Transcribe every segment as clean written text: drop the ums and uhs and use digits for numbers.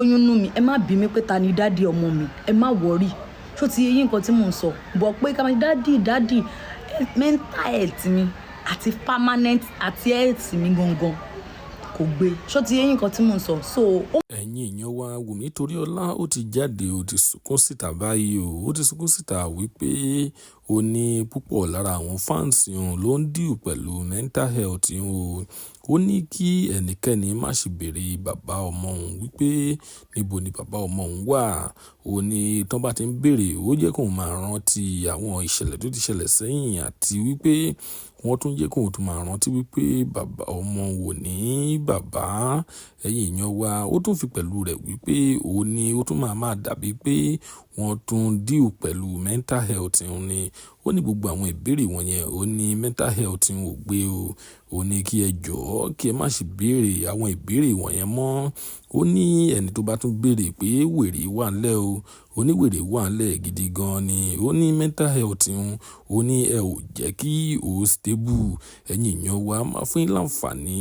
oyún nú mi ẹ má bí mi pé ta ni dádì ọmọ mi ẹ má wọrí ṣó ti yé yín nǹkan tí mò ń sọ bọ̀ pé ká máa dádì mental health mi àti permanent àti health mi gangan kò gbé ṣó ti yé yín nǹkan tí mò ń sọ so. ẹ̀yin èèyàn wa Wùmí Toríọlá ó ti jáde ó ti sunkún síta báyìí ó ti sunkún síta wípé ó ní púpọ̀ lára àwọn fans òun ló ń deal pẹ̀lú mental health òun ó ní kí ẹnikẹ́ni má ṣe béèrè bàbá ọmọ òun wípé níbo ni bàbá ọmọ òun wà ó ní tán bá ti ń béèrè ó jẹ́ kóun máa rántí àwọn ìṣẹ̀lẹ̀ tó ti ṣẹlẹ̀ sẹ́yìn àti wípé wọ́n tún jẹ́ kóun tún máa rántí wípé bàbá ọmọ wò ní bàbá ẹ̀yin èèyàn wa ó tún fi pẹ̀lú rẹ̀ wípé ó ní ó tún máa dàbí pé wọ́n tún deal pẹ̀lú mental health òun ni ó ní gbogbo àwọn ìbéèrè wọ̀nyẹn ó ní mental health ò gbé o ó ní kí ẹ jọ̀ọ́ kí ẹ má ṣe béèrè àwọn ìbéèrè wọ̀nyẹn mọ́ ó ní ẹni tó bá tún béèrè pé wèrè wà ńlẹ̀ o ó ní wèrè wà ńlẹ̀ gidi gan ni ó ní mental health ó ní ẹ ò jẹ́ kí ó stable ẹ̀yin èèyàn wa máa fún yín láǹfààní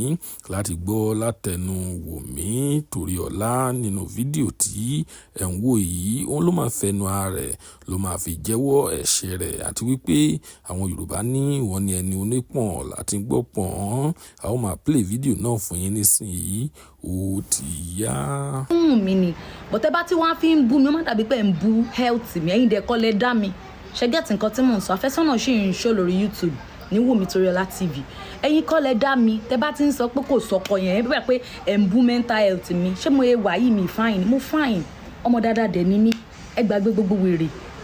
láti gbọ́ látẹnu Wùmí Toríọlá nínú fídíò tí ẹ̀ ń wò yìí òun ló máa fẹnu ara rẹ̀ ló máa fi jẹ́wọ́ ẹ̀ṣẹ̀ rẹ̀ àti wípé àwọn Yorùbá ní wọ́n ní ẹni onípọ̀n láti gbọ́ pọ̀n àwọn máa play fídíò náà fún yín nísìnyí ó ti yá. mi ni bọ́tẹ́ bá tí wọ́n á fi ń bú mi ó má dàbí pé ń bú health mi ẹ̀yin dẹ̀ kọ́ lẹ dá mi ṣe gẹ́tì nǹkan tí mò ń sọ àfẹ́sọ́nà ṣì ń ṣó lórí YouTube ní Wùmí Toríọlá TV ẹ̀yin kọ́ lẹ dá mi tẹ́ bá ti ń sọ pé kò sọkọ yẹn ẹ bẹ́ẹ̀ pé ẹ̀ ń bú mental health mi ṣé mo yẹ wà yìí mi fine mo fine ọmọ dáadáa dẹ̀ ni mí ẹ gbàgbé gbogbo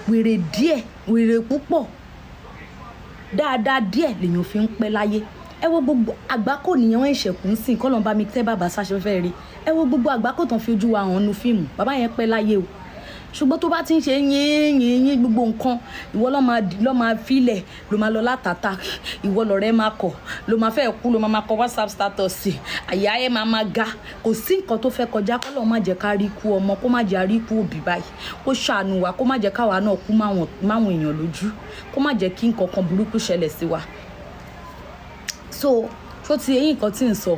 wèrè díẹ̀ wèrè púpọ̀ dáadáa díẹ̀ lèèyàn fi ń pẹ́ láyé ẹ wo gbogbo àgbákò nìyẹn wọn ìṣẹ̀kùn ń sìn kọ́lọ́n bá mi tẹ́ bàbá sáṣẹ́fẹ́ rí ẹ wo gbogbo àgbákò tán fi ojú wa hàn nu fíìmù bàbá yẹn pẹ́ láyé o ṣùgbọ́n tó bá ti ń ṣe yín gbogbo nǹkan ìwọ ló máa filẹ̀ ló máa lọ látàtà ìwọ lọ̀rẹ́ máa kọ̀ ló máa fẹ́ kú ló máa kọ WhatsApp status àyà ẹ̀ máa ga kò sí nǹkan tó fẹ́ kọjá kọ́lọ́n má jẹ́ ká rí ikú ọmọ kó má jẹ́ rí ikú òbí báyìí kó ṣàánú wa kó má jẹ́ káwa náà kú máwọn èèyàn lójú kó má jẹ́ kí nǹkan kan burúkú ṣẹlẹ̀ sí wa so tó ti eyín nǹkan tí ń sọ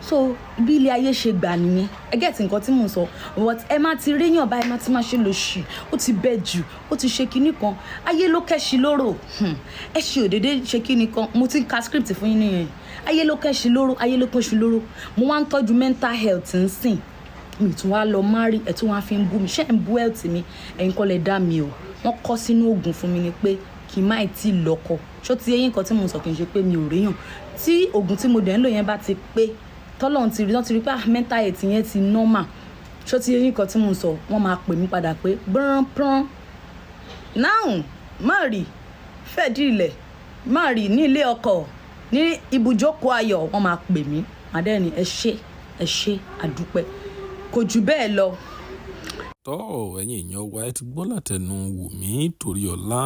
so bí ilé ayé ṣe gbà nìyẹn ẹ gẹ́tì nǹkan tí mò ń sọ but ẹ má ti réyàn báyìí má ti má ṣe lò ṣì ó ti bẹ jù ó ti ṣe kinní kan ayé ló kẹ́ṣi lóró ẹ ṣe òdèdè ṣe kinní kan mo ti ń ka script fún yín nìyẹn ayé ló kẹ́ṣi lóró ayé ló kẹ́ṣi lóró mo wá ń tọ́jú mental health ń sìn mi tún wá lọ marry ẹ̀ tún wá fi ń bú mi ṣé ẹ̀ ń bú health mi ẹ̀yin kọ́ lẹ dá mi o wọ́n kọ́ sínú oògùn fún mi ni pé kì í má tí ì lọ́kọ ṣó ti eyín nǹkan tí mo sọ kì í ṣe pé mi ò réyàn tí oògùn tí mo dẹ̀ ń lò yẹn bá ti pé tọ́lọ́run ti rí pé mental health yẹn ti normal ṣó ti eyín nǹkan tí mo sọ wọ́n máa pè mí padà pé brán náà má rí fẹ́ẹ̀dì ilẹ̀ má rí ní ilé ọkọ ní ibùjókòó ayọ̀ wọ́n máa pè mí màdẹ́ni ẹ ṣé àdúpẹ́ kò jù bẹ́ẹ̀ lọ. tọ́ ẹ̀yin èèyàn wa ẹ ti gbọ́ látẹnu Wùmí Toríọlá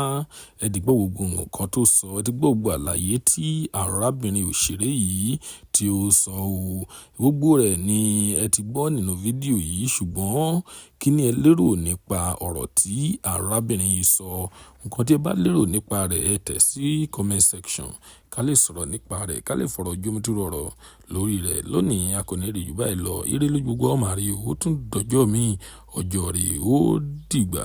ẹ ti gbọ́ gbogbo nǹkan tó sọ ẹ ti gbọ́ gbogbo àlàyé tí arábìnrin òṣèré yìí tí ó sọ o gbogbo rẹ̀ ni ẹ ti gbọ́ nínú fídíò yìí ṣùgbọ́n kí ni ẹ lérò nípa ọ̀rọ̀ tí arábìnrin yìí sọ nǹkan tí ẹ bá lérò nípa rẹ̀ ẹ tẹ̀ sí comment section ká lè sọ̀rọ̀ nípa rẹ̀ ká lè fọ̀rọ̀ jómitúrò ọ̀rọ̀ lórí rẹ̀ lónìí a kò ní rí jù báyìí lọ eré lójú gbogbo ọmọ àrí ó tún dọjọ́ míì ọjọ́ rí ó dìgbà.